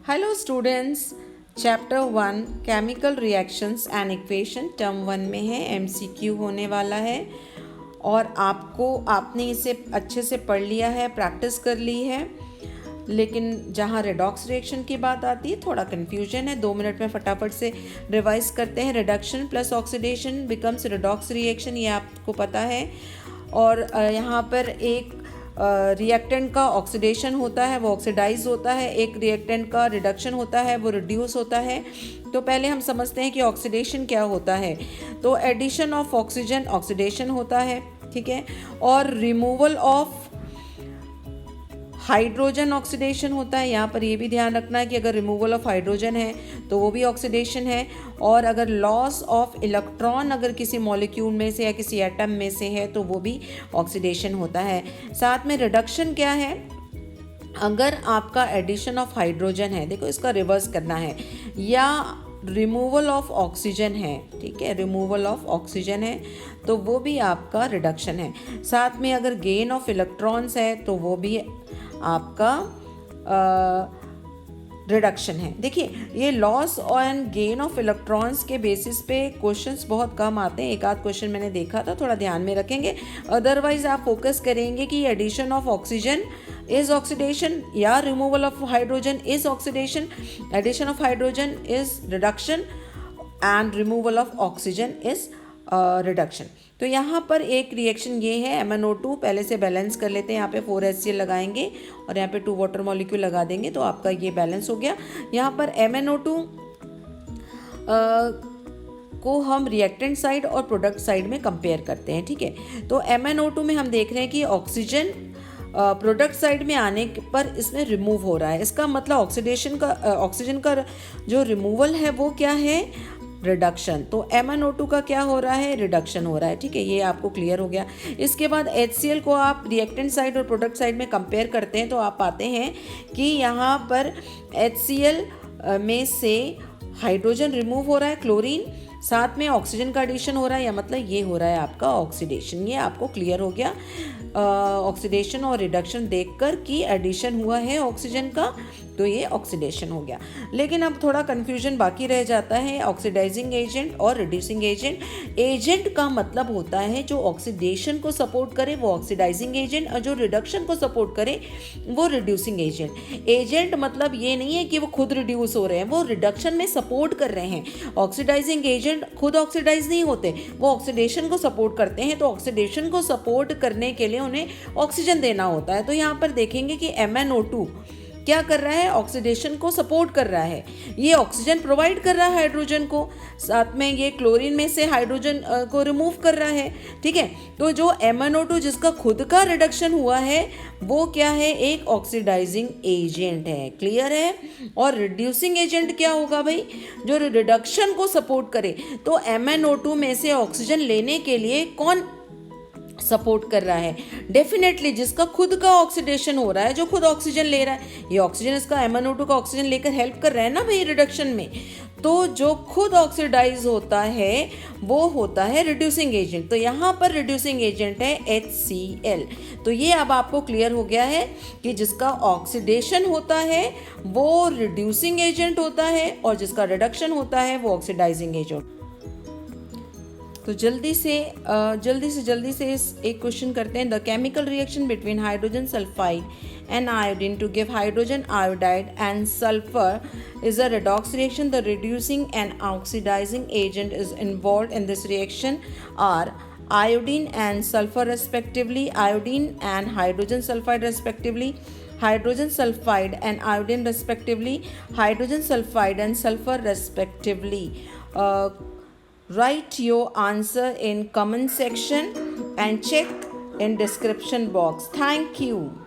Hello students, chapter 1 chemical reactions and equation term 1 में है। MCQ होने वाला है और आपने इसे अच्छे से पढ़ लिया है, प्रैक्टिस कर ली है। लेकिन जहाँ रेडॉक्स रिएक्शन की बात आती है थोड़ा कन्फ्यूजन है। 2 मिनट में फटाफट से रिवाइज करते हैं। Reduction plus oxidation becomes redox reaction, ये आपको पता है। और यहाँ पर एक रिएक्टेंट का ऑक्सीडेशन होता है, वो ऑक्सीडाइज होता है। एक रिएक्टेंट का रिडक्शन होता है, वो रिड्यूस होता है। तो पहले हम समझते हैं कि ऑक्सीडेशन क्या होता है। तो एडिशन ऑफ ऑक्सीजन ऑक्सीडेशन होता है, ठीक है। और रिमूवल ऑफ हाइड्रोजन ऑक्सीडेशन होता है। यहाँ पर ये भी ध्यान रखना है कि अगर रिमूवल ऑफ हाइड्रोजन है तो वो भी ऑक्सीडेशन है। और अगर लॉस ऑफ इलेक्ट्रॉन अगर किसी मॉलिक्यूल में से या किसी एटम में से है तो वो भी ऑक्सीडेशन होता है। साथ में रिडक्शन क्या है, अगर आपका एडिशन ऑफ हाइड्रोजन है, देखो इसका रिवर्स करना है, या रिमूवल ऑफ ऑक्सीजन है, ठीक है, रिमूवल ऑफ ऑक्सीजन है तो वो भी आपका रिडक्शन है। साथ में अगर गेन ऑफ इलेक्ट्रॉन्स है तो वो भी आपका रिडक्शन है। देखिए ये loss and gain of electrons के बेसिस पे क्वेश्चंस बहुत कम आते हैं। एक आध क्वेश्चन मैंने देखा था, थोड़ा ध्यान में रखेंगे। अदरवाइज आप फोकस करेंगे कि addition of oxygen is oxidation या removal of hydrogen is oxidation, addition of hydrogen is reduction and removal of oxygen is reduction. तो यहाँ पर एक रिएक्शन ये है MnO2, पहले से बैलेंस कर लेते हैं। यहाँ पे 4HCl लगाएंगे और यहाँ पे 2 वाटर मॉलिक्यूल लगा देंगे तो आपका ये बैलेंस हो गया। यहाँ पर MnO2 को हम रिएक्टेंट साइड और प्रोडक्ट साइड में कंपेयर करते हैं, ठीक है। तो MnO2 में हम देख रहे हैं कि ऑक्सीजन प्रोडक्ट साइड में आने पर इसमें रिमूव हो रहा है। इसका मतलब ऑक्सीजन का जो रिमूवल है वो क्या है, रिडक्शन। तो MnO2 का क्या हो रहा है, रिडक्शन हो रहा है, ठीक है। ये आपको क्लियर हो गया। इसके बाद HCl को आप रिएक्टेंट साइड और प्रोडक्ट साइड में कंपेयर करते हैं तो आप पाते हैं कि यहाँ पर HCl में से हाइड्रोजन रिमूव हो रहा है, क्लोरीन, साथ में ऑक्सीजन का एडिशन हो रहा है, या मतलब ये हो रहा है आपका ऑक्सीडेशन। ये आपको क्लियर हो गया ऑक्सीडेशन और रिडक्शन देखकर कि एडिशन हुआ है ऑक्सीजन का, तो ये ऑक्सीडेशन हो गया। लेकिन अब थोड़ा कन्फ्यूजन बाकी रह जाता है, ऑक्सीडाइजिंग एजेंट और रिड्यूसिंग एजेंट। एजेंट का मतलब होता है जो ऑक्सीडेशन को सपोर्ट करे वो ऑक्सीडाइजिंग एजेंट, और जो रिडक्शन को सपोर्ट करे वो रिड्यूसिंग एजेंट। एजेंट मतलब ये नहीं है कि वो खुद रिड्यूस हो रहे हैं, वो रिडक्शन में सपोर्ट कर रहे हैं। ऑक्सीडाइजिंग एजेंट खुद ऑक्सीडाइज नहीं होते, वो ऑक्सीडेशन को सपोर्ट करते हैं। तो ऑक्सीडेशन को सपोर्ट करने के लिए उन्हें ऑक्सीजन देना होता है। तो यहाँ पर देखेंगे कि MnO2 क्या कर रहा है, ऑक्सीडेशन को सपोर्ट कर रहा है। ये ऑक्सीजन प्रोवाइड कर रहा है हाइड्रोजन को, साथ में ये क्लोरीन में से हाइड्रोजन को रिमूव कर रहा है, ठीक है। तो जो MnO2 जिसका खुद का रिडक्शन हुआ है वो क्या है, एक ऑक्सीडाइजिंग एजेंट है, क्लियर है। और रिड्यूसिंग एजेंट क्या होगा भाई, जो रिडक्शन को सपोर्ट करे। तो MnO2 में से ऑक्सीजन लेने के लिए कौन सपोर्ट कर रहा है, डेफिनेटली जिसका खुद का ऑक्सीडेशन हो रहा है, जो खुद ऑक्सीजन ले रहा है। ये ऑक्सीजन इसका MnO2 का ऑक्सीजन लेकर हेल्प कर रहा है ना भाई रिडक्शन में। तो जो खुद ऑक्सीडाइज होता है वो होता है रिड्यूसिंग एजेंट। तो यहाँ पर रिड्यूसिंग एजेंट है HCl। तो ये अब आपको क्लियर हो गया है कि जिसका ऑक्सीडेशन होता है वो रिड्यूसिंग एजेंट होता है और जिसका रिडक्शन होता है वो ऑक्सीडाइजिंग एजेंट। तो जल्दी से इस एक क्वेश्चन करते हैं। The chemical reaction between hydrogen sulphide and iodine to give hydrogen iodide and sulphur is a redox reaction. The reducing and oxidizing agent is involved in this reaction are iodine and sulfur respectively, iodine and hydrogen sulfide respectively, hydrogen sulfide and iodine respectively, hydrogen sulfide and sulfur respectively. Write your answer in comment section and check in description box. Thank you.